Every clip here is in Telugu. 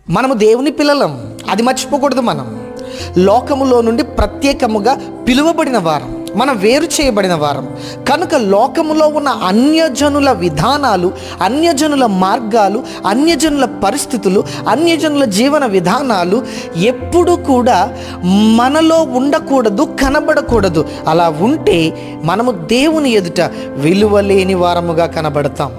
మనము దేవుని పిల్లలం, అది మర్చిపోకూడదు. మనం లోకములో నుండి ప్రత్యేకముగా పిలువబడిన వారం, మనం వేరు చేయబడిన వారం కనుక లోకములో ఉన్న అన్యజనుల విధానాలు, అన్యజనుల మార్గాలు, అన్యజనుల పరిస్థితులు, అన్యజనుల జీవన విధానాలు ఎప్పుడు కూడా మనలో ఉండకూడదు, కనబడకూడదు. అలా ఉంటే మనము దేవుని ఎదుట విలువలేని వారముగా కనబడతాం.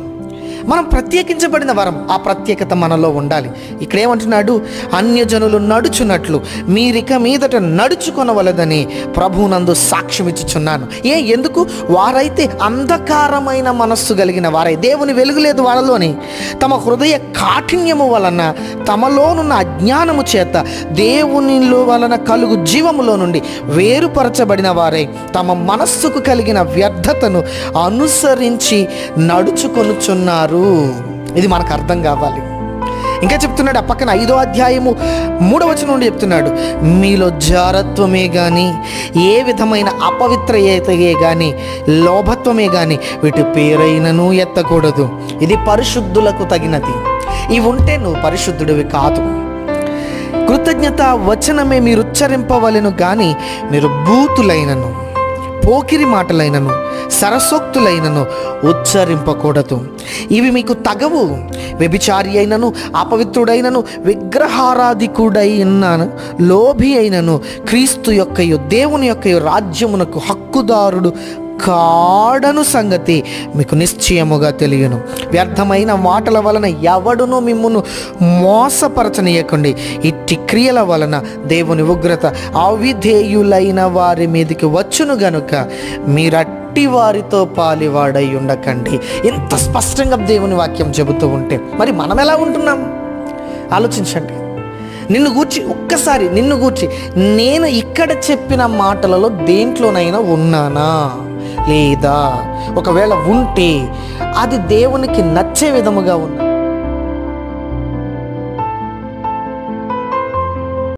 మనం ప్రత్యేకించబడిన వారం, ఆ ప్రత్యేకత మనలో ఉండాలి. ఇక్కడ ఏమంటున్నాడు? అన్యజనులు నడుచున్నట్లు మీరిక మీదట నడుచుకొనవలదని ప్రభువునందు సాక్ష్యం ఇచ్చుచున్నాను. ఎందుకు? వారైతే అంధకారమైన మనస్సు కలిగిన వారై, దేవుని వెలుగు లేదు వారిలోని, తమ హృదయ కాఠిన్యము వలన, తమలోనున్న అజ్ఞానము చేత దేవునిలో వలన కలుగు జీవములో నుండి వేరుపరచబడిన వారై తమ మనస్సుకు కలిగిన వ్యర్థతను అనుసరించి నడుచుకొనుచున్నారు. ఇది మనకు అర్థం కావాలి. ఇంకా చెప్తున్నాడు, ఆ పక్కన 5వ అధ్యాయము 3వ వచనం నుండి చెప్తున్నాడు, మీలో జారత్వమే కానీ, ఏ విధమైన అపవిత్రయే కానీ, లోభత్వమే కానీ వీటి పేరైనను ఎత్తకూడదు. ఇది పరిశుద్ధులకు తగినది. ఇవి ఉంటే నువ్వు పరిశుద్ధుడివి కాదు. కృతజ్ఞత వచనమే మీరు ఉచ్చరింపవలెను కానీ మీరు బూతులైనను, పోకిరి మాటలైనను, సరసోక్తులైనను ఉచ్చరింపకూడదు. ఇవి మీకు తగవు. వ్యభిచారి అయినను, అపవిత్రుడైనను, విగ్రహారాధికుడైనను, లోభి అయినను క్రీస్తు యొక్కయు దేవుని యొక్కయు రాజ్యమునకు హక్కుదారుడు కాడను సంగతి మీకు నిశ్చయముగా తెలియను. వ్యర్థమైన మాటల వలన ఎవడును మిమ్మును మోసపరచనీయకండి. ఇట్టి క్రియల వలన దేవుని ఉగ్రత అవిధేయులైన వారి మీదకి వచ్చును గనుక మీరట్టి వారితో పాలివాడై ఉండకండి. ఎంత స్పష్టంగా దేవుని వాక్యం చెబుతూ ఉంటే మరి మనం ఎలా ఉంటున్నాం ఆలోచించండి. ఒక్కసారి నిన్ను గూర్చి నేను ఇక్కడ చెప్పిన మాటలలో దేంట్లోనైనా ఉన్నానా లేదా? ఒకవేళ ఉంటే అది దేవునికి నచ్చే విధముగా ఉంది.